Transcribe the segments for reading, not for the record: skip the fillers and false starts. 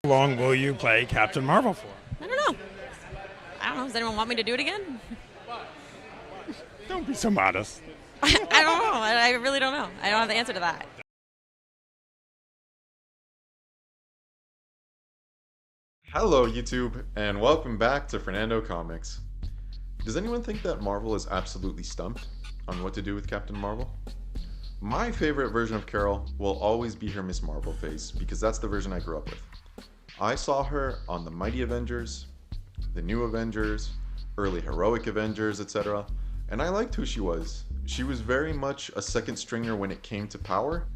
How long will you play Captain Marvel for? I don't know. I don't know. Does anyone want me to do it again? Don't be so modest. I don't know. I really don't know. I don't have the answer to that. Hello, YouTube, and welcome back to Fernando Comics. Does anyone think that Marvel is absolutely stumped on what to do with Captain Marvel? My favorite version of Carol will always be her Miss Marvel phase, because that's the version I grew up with. I saw her on the Mighty Avengers, the New Avengers, early Heroic Avengers, etc., and I liked who she was. She was very much a second stringer when it came to power,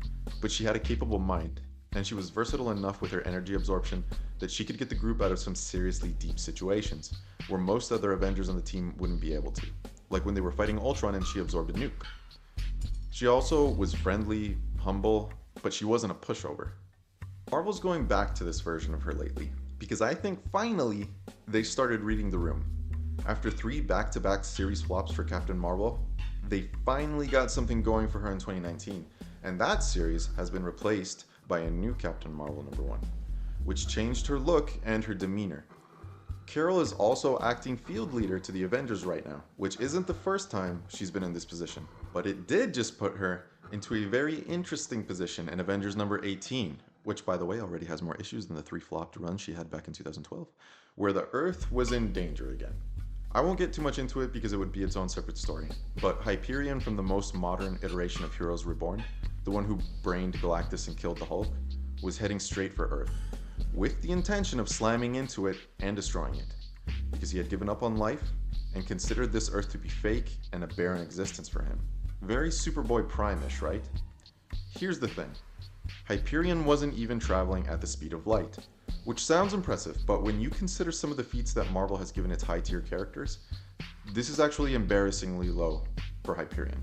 but she had a capable mind, and she was versatile enough with her energy absorption that she could get the group out of some seriously deep situations, where most other Avengers on the team wouldn't be able to, like when they were fighting Ultron and she absorbed a nuke. She also was friendly, humble, but she wasn't a pushover. Marvel's going back to this version of her lately, because I think finally they started reading the room. After 3 back-to-back series flops for Captain Marvel, they finally got something going for her in 2019, and that series has been replaced by a new Captain Marvel #1, which changed her look and her demeanor. Carol is also acting field leader to the Avengers right now, which isn't the first time she's been in this position, but it did just put her into a very interesting position in Avengers #18, which by the way already has more issues than the 3 flopped runs she had back in 2012, where the Earth was in danger again. I won't get too much into it because it would be its own separate story, but Hyperion from the most modern iteration of Heroes Reborn, the one who brained Galactus and killed the Hulk, was heading straight for Earth, with the intention of slamming into it and destroying it, because he had given up on life and considered this Earth to be fake and a barren existence for him. Very Superboy Prime-ish, right? Here's the thing. Hyperion wasn't even traveling at the speed of light, which sounds impressive, but when you consider some of the feats that Marvel has given its high-tier characters, this is actually embarrassingly low for Hyperion.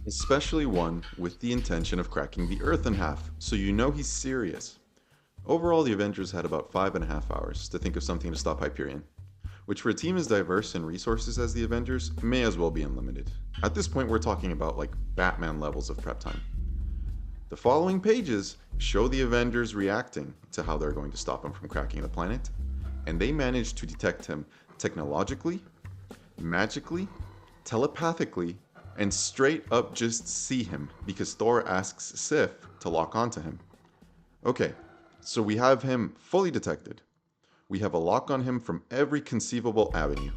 Especially one with the intention of cracking the Earth in half, so you know he's serious. Overall, the Avengers had about 5.5 hours to think of something to stop Hyperion, which for a team as diverse in resources as the Avengers, may as well be unlimited. At this point, we're talking about like Batman levels of prep time. The following pages show the Avengers reacting to how they're going to stop him from cracking the planet, and they manage to detect him technologically, magically, telepathically, and straight up just see him because Thor asks Sif to lock onto him. Okay, so we have him fully detected. We have a lock on him from every conceivable avenue.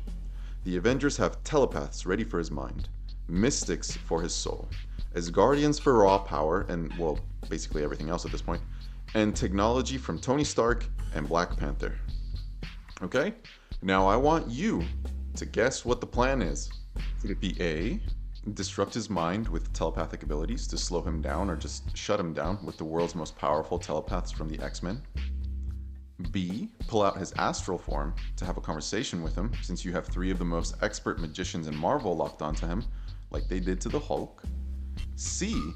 The Avengers have telepaths ready for his mind, mystics for his soul, Asgardians for raw power, and well, basically everything else at this point, and technology from Tony Stark and Black Panther. Okay, now I want you to guess what the plan is. Could it be A, disrupt his mind with telepathic abilities to slow him down or just shut him down with the world's most powerful telepaths from the X-Men? B, pull out his astral form to have a conversation with him, since you have 3 of the most expert magicians in Marvel locked onto him, like they did to the Hulk. C,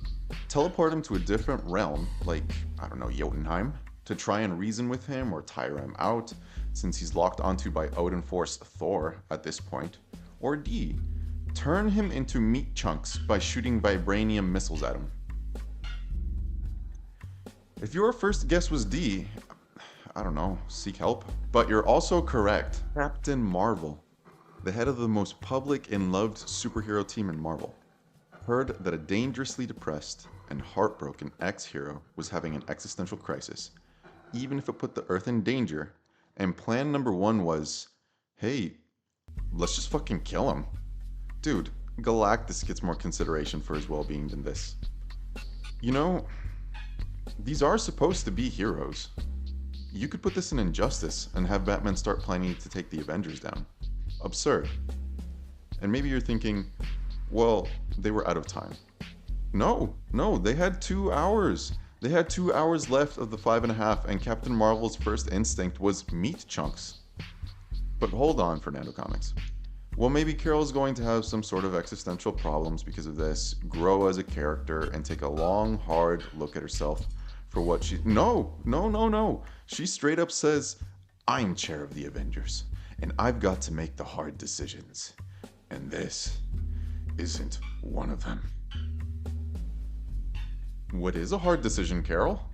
teleport him to a different realm, like, I don't know, Jotunheim, to try and reason with him or tire him out, since he's locked onto by Odin Force Thor at this point. Or D, turn him into meat chunks by shooting vibranium missiles at him. If your first guess was D, I don't know, seek help. But you're also correct. Captain Marvel, the head of the most public and loved superhero team in Marvel, heard that a dangerously depressed and heartbroken ex-hero was having an existential crisis, even if it put the Earth in danger, and plan #1 was, hey, let's just fucking kill him. Dude, Galactus gets more consideration for his well-being than this. You know, these are supposed to be heroes. You could put this in Injustice and have Batman start planning to take the Avengers down. Absurd. And maybe you're thinking, well, they were out of time. No, they had 2 hours. They had 2 hours left of the 5.5, and Captain Marvel's first instinct was meat chunks. But hold on, Fernando Comics. Well, maybe Carol's going to have some sort of existential problems because of this, grow as a character, and take a long, hard look at herself for what she... No. She straight up says, I'm chair of the Avengers, and I've got to make the hard decisions. And this isn't one of them. What is a hard decision, Carol?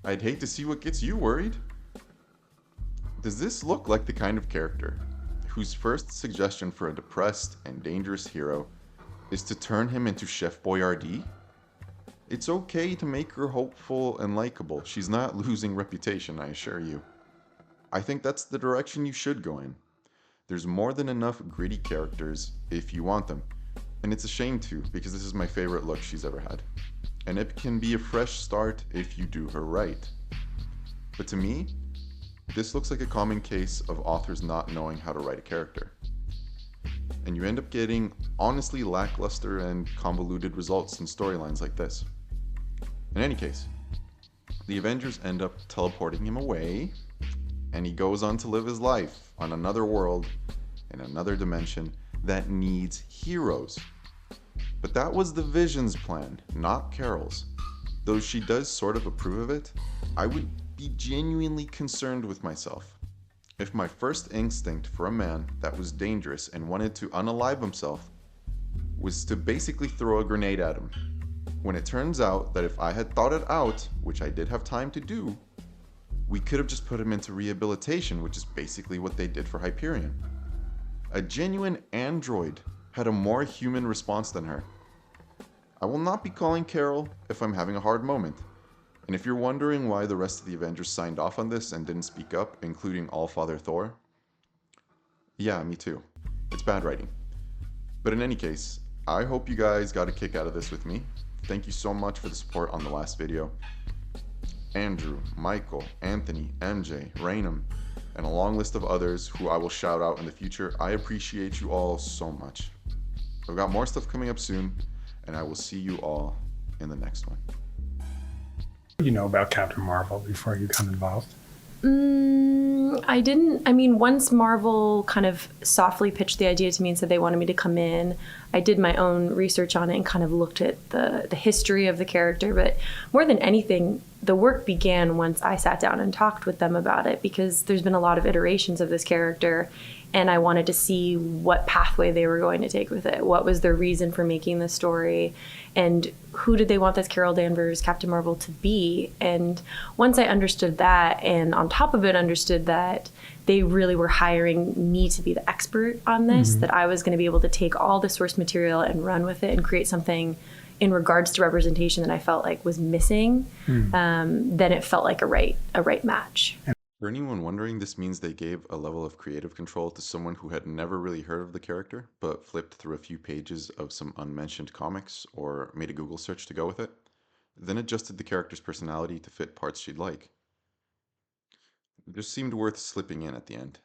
I'd hate to see what gets you worried. Does this look like the kind of character whose first suggestion for a depressed and dangerous hero is to turn him into Chef Boyardee? It's okay to make her hopeful and likable. She's not losing reputation, I assure you. I think that's the direction you should go in. There's more than enough gritty characters if you want them. And it's a shame too, because this is my favorite look she's ever had. And it can be a fresh start if you do her right. But to me, this looks like a common case of authors not knowing how to write a character. And you end up getting honestly lackluster and convoluted results in storylines like this. In any case, the Avengers end up teleporting him away, and he goes on to live his life on another world, in another dimension, that needs heroes. But that was the Vision's plan, not Carol's. Though she does sort of approve of it, I would be genuinely concerned with myself. If my first instinct for a man that was dangerous and wanted to unalive himself was to basically throw a grenade at him, when it turns out that if I had thought it out, which I did have time to do, we could have just put him into rehabilitation, which is basically what they did for Hyperion. A genuine android had a more human response than her. I will not be calling Carol if I'm having a hard moment. And if you're wondering why the rest of the Avengers signed off on this and didn't speak up, including Allfather Thor, yeah, me too. It's bad writing. But in any case, I hope you guys got a kick out of this with me. Thank you so much for the support on the last video. Andrew, Michael, Anthony, MJ, Raynham, and a long list of others who I will shout out in the future. I appreciate you all so much. I've got more stuff coming up soon, and I will see you all in the next one. You know about Captain Marvel before you got involved? I didn't. I mean, once Marvel kind of softly pitched the idea to me and said they wanted me to come in, I did my own research on it and kind of looked at the history of the character. But more than anything, the work began once I sat down and talked with them about it, because there's been a lot of iterations of this character, and I wanted to see what pathway they were going to take with it. What was their reason for making the story, and who did they want this Carol Danvers, Captain Marvel, to be? And once I understood that, and on top of it understood that they really were hiring me to be the expert on this, that I was going to be able to take all the source material and run with it and create something in regards to representation that I felt like was missing, then it felt like a right match. For anyone wondering, this means they gave a level of creative control to someone who had never really heard of the character, but flipped through a few pages of some unmentioned comics or made a Google search to go with it, then adjusted the character's personality to fit parts she'd like. It just seemed worth slipping in at the end.